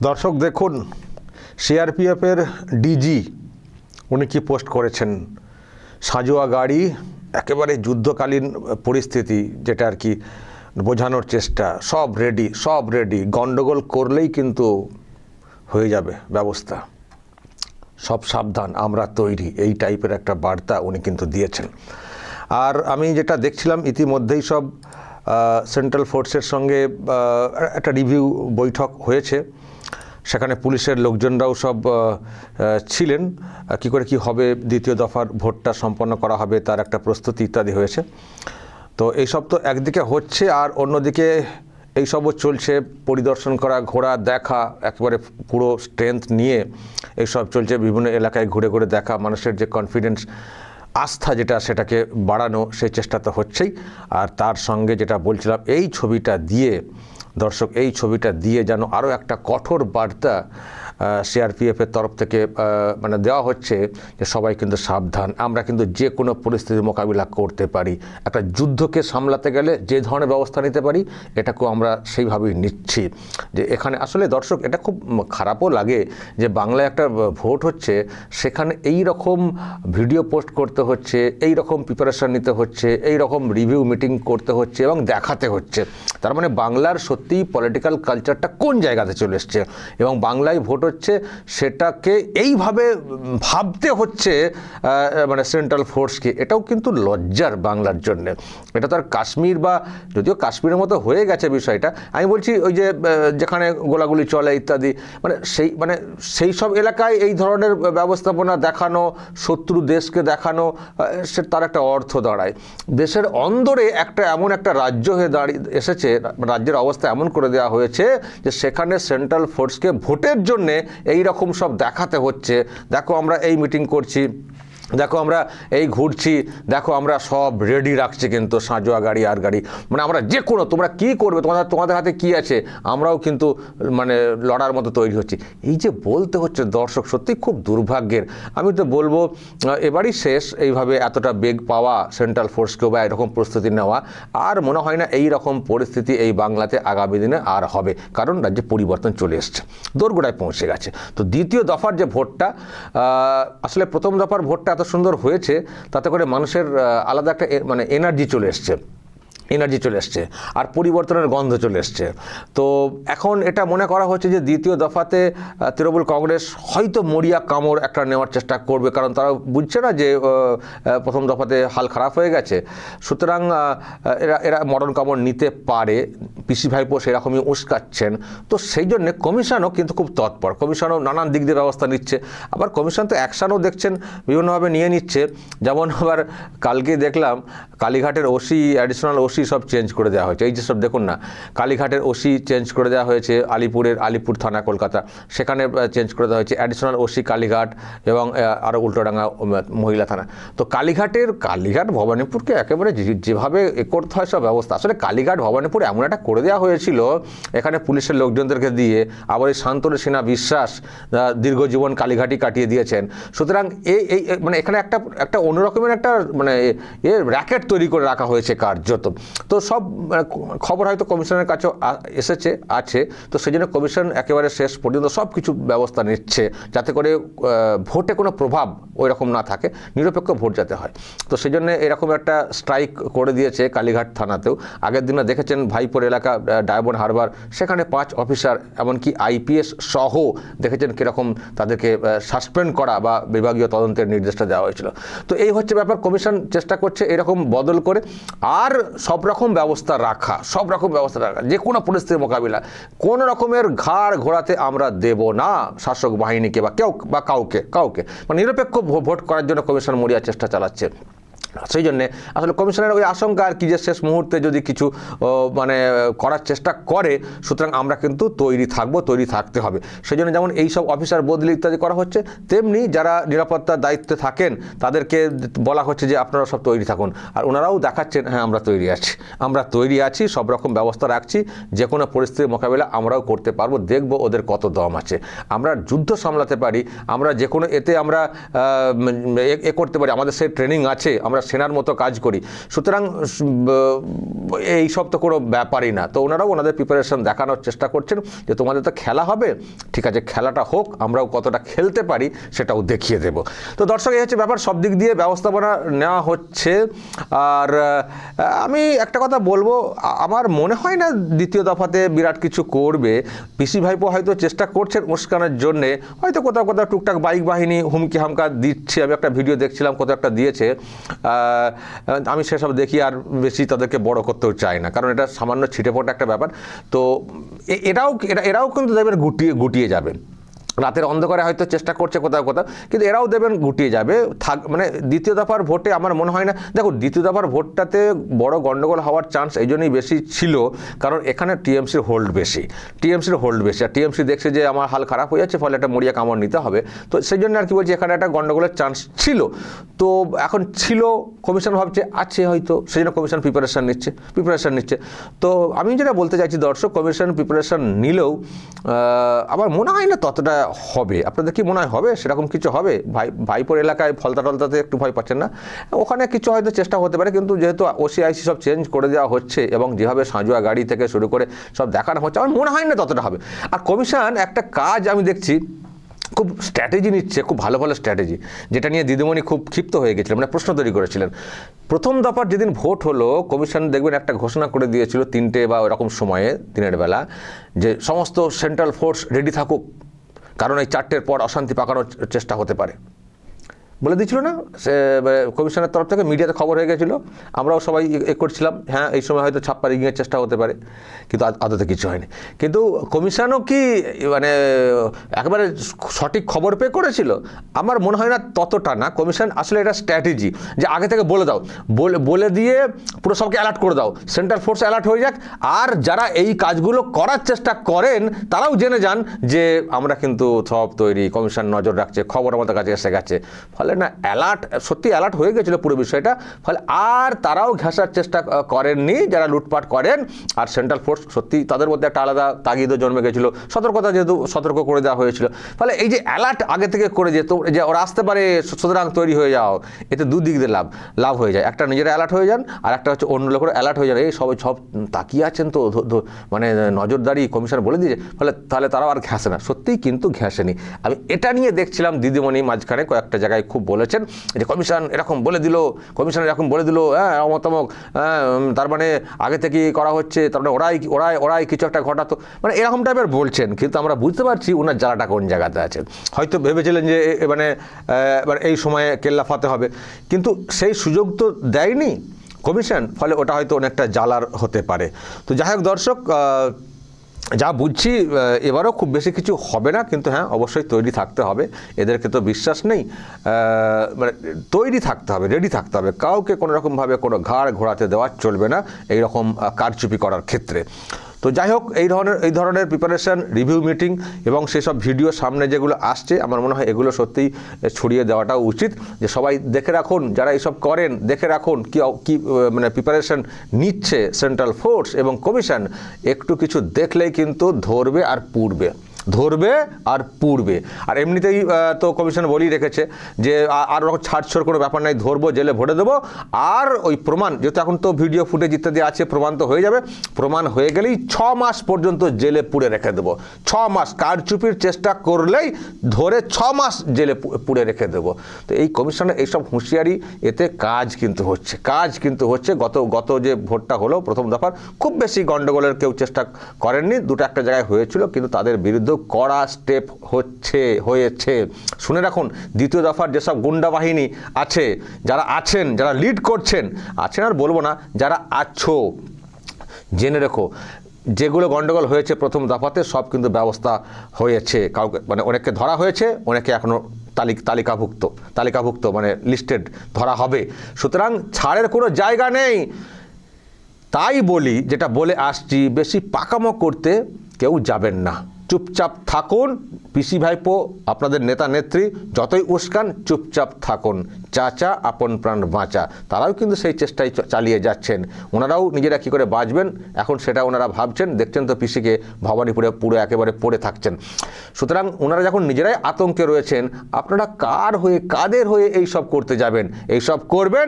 দর্শক দেখুন, সিআরপিএফের ডিজি উনি কি পোস্ট করেছেন। সাঁজোয়া গাড়ি, একেবারে যুদ্ধকালীন পরিস্থিতি, যেটা আর কি বোঝানোর চেষ্টা, সব রেডি, গন্ডগোল করলেই কিন্তু হয়ে যাবে ব্যবস্থা, সব সাবধান, আমরা তৈরি, এই টাইপের একটা বার্তা উনি কিন্তু দিয়েছেন। আর আমি যেটা দেখছিলাম, ইতিমধ্যেই সব সেন্ট্রাল ফোর্সের সঙ্গে একটা রিভিউ বৈঠক হয়েছে, সেখানে পুলিশের লোকজনরাও সব ছিলেন। কী করে কি হবে, দ্বিতীয় দফার ভোটটা সম্পন্ন করা হবে তার একটা প্রস্তুতি ইত্যাদি হয়েছে। তো এইসব তো একদিকে হচ্ছে, আর অন্যদিকে এইসবও চলছে, পরিদর্শন করা, ঘোরা, দেখা, একেবারে পুরো স্ট্রেংথ নিয়ে এইসব চলছে, বিভিন্ন এলাকায় ঘুরে ঘুরে দেখা, মানুষের যে কনফিডেন্স, আস্থা যেটা, সেটাকে বাড়ানো, সেই চেষ্টা তো হচ্ছেই। আর তার সঙ্গে যেটা বলছিলাম, এই ছবিটা দিয়ে দর্শক, এই ছবিটা দিয়ে যেন আরও একটা কঠোর বার্তা সিআরপিএফের তরফ থেকে মানে দেওয়া হচ্ছে যে সবাই কিন্তু সাবধান, আমরা কিন্তু যে কোনো পরিস্থিতির মোকাবিলা করতে পারি, একটা যুদ্ধকে সামলাতে গেলে যে ধরনের ব্যবস্থা নিতে পারি এটাকেও আমরা সেইভাবেই নিচ্ছি। যে এখানে আসলে দর্শক এটা খুব খারাপও লাগে যে বাংলায় একটা ভোট হচ্ছে, সেখানে এই রকম ভিডিও পোস্ট করতে হচ্ছে, এই রকম প্রিপারেশন নিতে হচ্ছে, এই রকম রিভিউ মিটিং করতে হচ্ছে এবং দেখাতে হচ্ছে। তার মানে বাংলার সত্যিই পলিটিক্যাল কালচারটা কোন জায়গাতে চলে এসছে, এবং বাংলায় ভোট হচ্ছে সেটাকে এইভাবে ভাবতে হচ্ছে মানে সেন্ট্রাল ফোর্সকে। এটাও কিন্তু লজ্জার বাংলার জন্যে। এটা তো আর কাশ্মীর, বা যদিও কাশ্মীরের মতো হয়ে গেছে বিষয়টা, আমি বলছি ওই যে যেখানে গোলাগুলি চলে ইত্যাদি, মানে সেই সব এলাকায় এই ধরনের ব্যবস্থাপনা দেখানো, শত্রু দেশকে দেখানো, সে তার একটা অর্থ দাঁড়ায়। দেশের অন্দরে এমন একটা রাজ্য হয়ে দাঁড়িয়ে এসেছে, রাজ্যের অবস্থা এমন করে দেওয়া হয়েছে যে সেখানে সেন্ট্রাল ফোর্সকে ভোটের জন্যে এই রকম সব দেখাতে হচ্ছে। দেখো আমরা এই মিটিং করছি, দেখো আমরা এই ঘুরছি, দেখো আমরা সব রেডি রাখছি, কিন্তু সাঁজোয়া গাড়ি আর গাড়ি, মানে আমরা যে কোনো, তোমরা কী করবে, তোমাদের হাতে কি আছে, আমরাও কিন্তু মানে লড়ার মতো তৈরি হচ্ছি। এই যে বলতে হচ্ছে দর্শক, সত্যি খুব দুর্ভাগ্যের। আমি তো বলবো এবারই শেষ এইভাবে এতটা বেগ পাওয়া সেন্ট্রাল ফোর্সকেও, বা এরকম প্রস্তুতি নেওয়া। আর মনে হয় না এই রকম পরিস্থিতি এই বাংলাতে আগামী দিনে আর হবে, কারণ রাজ্যে পরিবর্তন চলে এসছে, দোরগোড়ায় পৌঁছে গেছে। তো দ্বিতীয় দফার যে ভোটটা, আসলে প্রথম দফার ভোটটা এত সুন্দর হয়েছে, তাতে করে মানুষের আলাদা একটা মানে এনার্জি চলে এসছে, আর পরিবর্তনের গন্ধ চলে এসছে। তো এখন এটা মনে করা হচ্ছে যে দ্বিতীয় দফাতে তৃণমূল কংগ্রেস হয়তো মরিয়া কামড় একটা নেওয়ার চেষ্টা করবে, কারণ তারা বুঝছে না যে প্রথম দফাতে হাল খারাপ হয়ে গেছে। সুতরাং এরা মরণ কামড় নিতে পারে, পিসি ভাইপো সেরকমই উস্কাচ্ছেন। তো সেই জন্যে কমিশনও কিন্তু খুব তৎপর, কমিশনও নানান দিক দিয়ে ব্যবস্থা নিচ্ছে। আবার কমিশন তো অ্যাকশানও দেখছেন বিভিন্নভাবে নিয়ে নিচ্ছে। যেমন আবার কালকে দেখলাম কালীঘাটের ওসি, অ্যাডিশনাল ওসি সব চেঞ্জ করে দেওয়া হয়েছে। এই যে সব দেখুন না, কালীঘাটের ওসি চেঞ্জ করে দেওয়া হয়েছে, আলিপুর থানা কলকাতা, সেখানে চেঞ্জ করে দেওয়া হয়েছে অ্যাডিশনাল ওসি কালীঘাট, এবং আরও উল্টোডাঙ্গা মহিলা থানা। তো কালীঘাট ভবানীপুরকে একেবারে যেভাবে করতে হয় সব ব্যবস্থা, আসলে কালীঘাট ভবানীপুর এমন একটা করে দেওয়া হয়েছিল, এখানে পুলিশের লোকজনদেরকে দিয়ে, আবার এই শান্তনু সিনহা বিশ্বাস দীর্ঘজীবন কালীঘাটই কাটিয়ে দিয়েছেন। সুতরাং এই মানে এখানে একটা অন্যরকমের একটা মানে র্যাকেট তৈরি করে রাখা হয়েছে কার্যত। তো সব খবর হয়তো কমিশনের কাছেও আছে। তো সেই জন্য কমিশন একেবারে শেষ পর্যন্ত সব কিছু ব্যবস্থা নিচ্ছে, যাতে করে ভোটে কোনো প্রভাব ওই রকম না থাকে, নিরপেক্ষ ভোট যাতে হয়। তো সেই জন্য এরকম একটা স্ট্রাইক করে দিয়েছে কালীঘাট থানাতেও। আগের দিনে দেখেছেন ভাইপুর এলাকা, ডায়মন্ড হারবার, সেখানে 5 অফিসার, এমনকি আইপিএস সহ দেখেছেন কীরকম তাদেরকে সাসপেন্ড করা বা বিভাগীয় তদন্তের নির্দেশটা দেওয়া হয়েছিল। তো এই হচ্ছে ব্যাপার, কমিশন চেষ্টা করছে এরকম বদল করে আর সব রকম ব্যবস্থা রাখা, যে কোনো পরিস্থিতির মোকাবিলা। কোন রকমের ঘাড় ঘোরাতে আমরা দেব না শাসক বাহিনীকে বা কাউকে, মানে নিরপেক্ষ ভোট করার জন্য কমিশন মরিয়া চেষ্টা চালাচ্ছে। সেই জন্যে আসলে কমিশনের ওই আশঙ্কা আর কি, যে শেষ মুহূর্তে যদি কিছু মানে করার চেষ্টা করে, সুতরাং আমরা কিন্তু তৈরি থাকতে হবে। সেই জন্য যেমন এই সব অফিসার বদলি ইত্যাদি করা হচ্ছে, তেমনি যারা নিরাপত্তার দায়িত্বে থাকেন তাদেরকে বলা হচ্ছে যে আপনারা সব তৈরি থাকুন। আর ওনারাও দেখাচ্ছেন, হ্যাঁ আমরা তৈরি আছি, সব রকম ব্যবস্থা রাখছি, যে কোনো পরিস্থিতির মোকাবিলা আমরাও করতে পারবো, দেখব ওদের কত দম আছে, আমরা যুদ্ধ সামলাতে পারি, আমরা যে কোনো এতে আমরা করতে পারি, আমাদের সেই ট্রেনিং আছে, আমরা সেনার মতো কাজ করি, সুতরাং এই সব তো কোনো ব্যাপারই না। তো ওনারাও ওনাদের প্রিপারেশন দেখানোর চেষ্টা করছেন যে তোমাদের তো খেলা হবে, ঠিক আছে খেলাটা হোক, আমরাও কতটা খেলতে পারি সেটাও দেখিয়ে দেব। তো দর্শক এই হচ্ছে ব্যাপার, সব দিক দিয়ে ব্যবস্থাপনা নেওয়া হচ্ছে। আর আমি একটা কথা বলবো, আমার মনে হয় না দ্বিতীয় দফাতে বিরাট কিছু করবে। পিসি ভাইপো হয়তো চেষ্টা করছেন উস্কানোর জন্যে, হয়তো কোথাও কোথাও টুকটাক বাইক বাহিনী হুমকি হামকা দিচ্ছে। আমি একটা ভিডিও দেখছিলাম, কোথাও একটা দিয়েছে, আমি সেসব দেখি আর বেশি তাদেরকে বড় করতেও চাই না, কারণ এটা সামান্য ছিটেফোঁটা একটা ব্যাপার। তো এরাও কিন্তু দেখবেন গুটিয়ে যাবে। রাতের অন্ধকারে হয়তো চেষ্টা করছে কোথাও কোথাও, কিন্তু এরাও দেবেন গুটিয়ে যাবে। মানে দ্বিতীয় দফার ভোটে আমার মনে হয় না, দেখো দ্বিতীয় দফার ভোটটাতে বড় গন্ডগোল হওয়ার চান্স এই জন্যই বেশি ছিল, কারণ এখানে টিএমসির হোল্ড বেশি, আর টিএমসি দেখছে যে আমার হাল খারাপ হয়ে যাচ্ছে, ফলে একটা মরিয়া কামড় নিতে হবে। তো সেই জন্য আর কি বলছি, এখানে একটা গন্ডগোলের চান্স ছিল। তো এখন ছিল, কমিশন ভাবছে আছে হয়তো, সেই জন্য কমিশন প্রিপারেশান নিচ্ছে। তো আমি যেটা বলতে চাইছি দর্শক, কমিশন প্রিপারেশান নিলেও আমার মনে হয় না ততটা হবে। আপনাদের কি মনে হয় হবে সেরকম কিছু হবে? ভাইপোর এলাকায় ফলতাতে একটু ভয় পাচ্ছেন না, ওখানে কিছু হয়তো চেষ্টা হতে পারে, কিন্তু যেহেতু ওসিআইসি সব চেঞ্জ করে দেওয়া হচ্ছে এবং যেভাবে সাঁজোয়া গাড়ি থেকে শুরু করে সব দেখানো হচ্ছে, আমার মনে হয় না ততটা হবে। আর কমিশন একটা কাজ আমি দেখছি, খুব স্ট্র্যাটেজি নিচ্ছে, খুব ভালো ভালো স্ট্র্যাটেজি, যেটা নিয়ে দিদিমণি খুব ক্ষিপ্ত হয়ে গেছিলেন, মানে প্রশ্ন তৈরি করেছিলেন। প্রথম দফার যেদিন ভোট হলো, কমিশন দেখবেন একটা ঘোষণা করে দিয়েছিল 3টে বা ওরকম সময়ে দিনের বেলা, যে সমস্ত সেন্ট্রাল ফোর্স রেডি থাকুক, কারণ এই 4টের পর অশান্তি পাকানোর চেষ্টা হতে পারে, বলে দিচ্ছিল না সে কমিশনের তরফ থেকে। মিডিয়াতে খবর হয়ে গেছিলো, আমরাও সবাই করছিলাম, হ্যাঁ এই সময় হয়তো ছাপ্পা রিগিংয়ের চেষ্টা হতে পারে, কিন্তু আদতে কিছু হয়নি। কিন্তু কমিশনও কি মানে একেবারে সঠিক খবর পেয়ে করেছিল? আমার মনে হয় না ততটা না। কমিশন আসলে এটা স্ট্র্যাটেজি, যে আগে থেকে বলে দাও, বলে দিয়ে পুরো সবকে অ্যালার্ট করে দাও, সেন্ট্রাল ফোর্স অ্যালার্ট হয়ে যাক, আর যারা এই কাজগুলো করার চেষ্টা করেন তারাও জেনে যান যে আমরা কিন্তু সব তৈরি, কমিশন নজর রাখছে, খবর আমাদের কাছে এসে গেছে। ফলে না সত্যি অ্যালার্ট হয়ে গেছিল পুরো বিষয়টা, ফলে আর তারাও ঘেঁষার চেষ্টা করেননি যারা লুটপাট করেন। আর সেন্ট্রাল ফোর্স সত্যি তাদের মধ্যে একটা আলাদা তাগিদও জন্মে গেছিল, সতর্কতা যেহেতু সতর্ক করে দেওয়া হয়েছিল, ফলে এই যে অ্যালার্ট আগে থেকে করে যেত যে ওরা আসতে পারে, সুতরাং তৈরি হয়ে যাও, এতে দুদিক দিয়ে লাভ হয়ে যায়। একটা নিজেরা অ্যালার্ট হয়ে যান, আর একটা হচ্ছে অন্য লোকের অ্যালার্ট হয়ে যান, এই সব তাকিয়ে আছেন তো, মানে নজরদারি কমিশন বলে দিয়েছে, তাহলে তারাও আর ঘেঁষে না। সত্যিই কিন্তু ঘেঁষেনি। আমি এটা নিয়ে দেখছিলাম দিদিমণি মাঝখানে কয়েকটা জায়গায় খুব বলেছেন যে কমিশন এরকম বলে দিল, হ্যাঁ অমতামক, হ্যাঁ তার মানে আগে থেকে করা হচ্ছে, তার মানে ওরাই কিছু একটা ঘটাতো, মানে এরকম টাইপের বলছেন। কিন্তু আমরা বুঝতে পারছি ওনার জ্বালাটা কোন জায়গাতে আছে। হয়তো ভেবেছিলেন যে মানে এই সময়ে কেল্লা ফাতে হবে, কিন্তু সেই সুযোগ তো দেয়নি কমিশন, ফলে ওটা হয়তো অনেকটা জ্বালার হতে পারে। তো যাই হোক দর্শক, যা বুঝছি এবারও খুব বেশি কিছু হবে না, কিন্তু হ্যাঁ অবশ্যই তৈরি থাকতে হবে। এদেরকে তো বিশ্বাস নেই, মানে তৈরি থাকতে হবে, রেডি থাকতে হবে। কাউকে কোনো রকমভাবে কোনো ঘাড় ঘোরাতে দেওয়া চলবে না এই রকম কারচুপি করার ক্ষেত্রে। তো যাই হোক, এই ধরনের প্রিপারেশন, রিভিউ মিটিং এবং সেসব ভিডিও সামনে যেগুলো আসছে, আমার মনে হয় এগুলো সত্যিই ছড়িয়ে দেওয়াটাও উচিত, যে সবাই দেখে রাখুন, যারা এইসব করেন দেখে রাখুন কি মানে প্রিপারেশন নিচ্ছে সেন্ট্রাল ফোর্স এবং কমিশন। একটু কিছু দেখলেই কিন্তু ধরবে আর পুড়বে। আর এমনিতেই তো কমিশন বলেই রেখেছে যে আর ছাড়ছড় কোনো ব্যাপার নাই, ধরবো, জেলে ভরে দেবো। আর ওই প্রমাণ, যেহেতু এখন তো ভিডিও ফুটেজ ইত্যাদি আছে, প্রমাণ তো হয়ে যাবে, প্রমাণ হয়ে গেলেই 6 মাস পর্যন্ত জেলে পুড়ে রেখে দেবো। 6 মাস কারচুপির চেষ্টা করলেই ধরে 6 মাস জেলে পুড়ে রেখে দেবো। তো এই কমিশনের এইসব হুঁশিয়ারি, এতে কাজ কিন্তু হচ্ছে। গত যে ভোটটা হলো প্রথম দফার, খুব বেশি গন্ডগোলের কেউ চেষ্টা করেননি, দুটো একটা জায়গায় হয়েছিল, কিন্তু তাদের বিরুদ্ধে কড়া স্টেপ হয়েছে। শুনে রাখুন, দ্বিতীয় দফার যেসব গুন্ডা বাহিনী আছে, যারা লিড করছেন, আছেন আর বলবো না, যারা আছো, জেনে রেখো, যেগুলো গন্ডগোল হয়েছে প্রথম দফাতে সব কিন্তু ব্যবস্থা হয়েছে। কাউকে মানে অনেককে ধরা হয়েছে, অনেকে এখনও তালিকাভুক্ত মানে লিস্টেড ধরা হবে। সুতরাং ছাড়ের কোনো জায়গা নেই। তাই বলি, যেটা বলে আসছি, বেশি পাকামো করতে কেউ যাবেন না, চুপচাপ থাকুন। পিসি ভাইপো, আপনাদের নেতা নেত্রী যতই উস্কান, চুপচাপ থাকুন। চাচা আপন প্রাণ বাঁচা, তারাও কিন্তু সেই চেষ্টাই চালিয়ে যাচ্ছেন। ওনারাও নিজেরা কী করে বাঁচবেন এখন সেটা ওনারা ভাবছেন। দেখছেন তো পিসিকে ভবানীপুরে পুরো একেবারে পড়ে থাকছেন। সুতরাং ওনারা যখন নিজেরাই আতঙ্কে রয়েছেন, আপনারা কাদের হয়ে এই সব করতে যাবেন? এই সব করবেন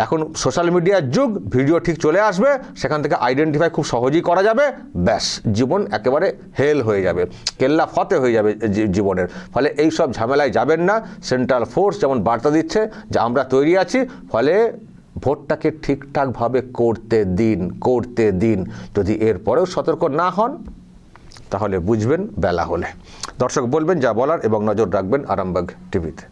এখন সোশ্যাল মিডিয়ার যুগ, ভিডিও ঠিক চলে আসবে, সেখান থেকে আইডেন্টিফাই খুব সহজেই করা যাবে, ব্যাস জীবন একেবারে হেল হয়ে যাবে, কেল্লা ফতে হয়ে যাবে জীবনের। ফলে এই সব ঝামেলায় যাবেন না। সেন্ট্রাল ফোর্স যেমন বার্তা দিচ্ছে যে আমরা তৈরি আছি, ফলে ভোটটাকে ঠিকঠাকভাবে করতে দিন। যদি এরপরেও সতর্ক না হন তাহলে বুঝবেন বেলা হলে। দর্শক বলবেন যা বলার এবং নজর রাখবেন আরামবাগ টিভিতে।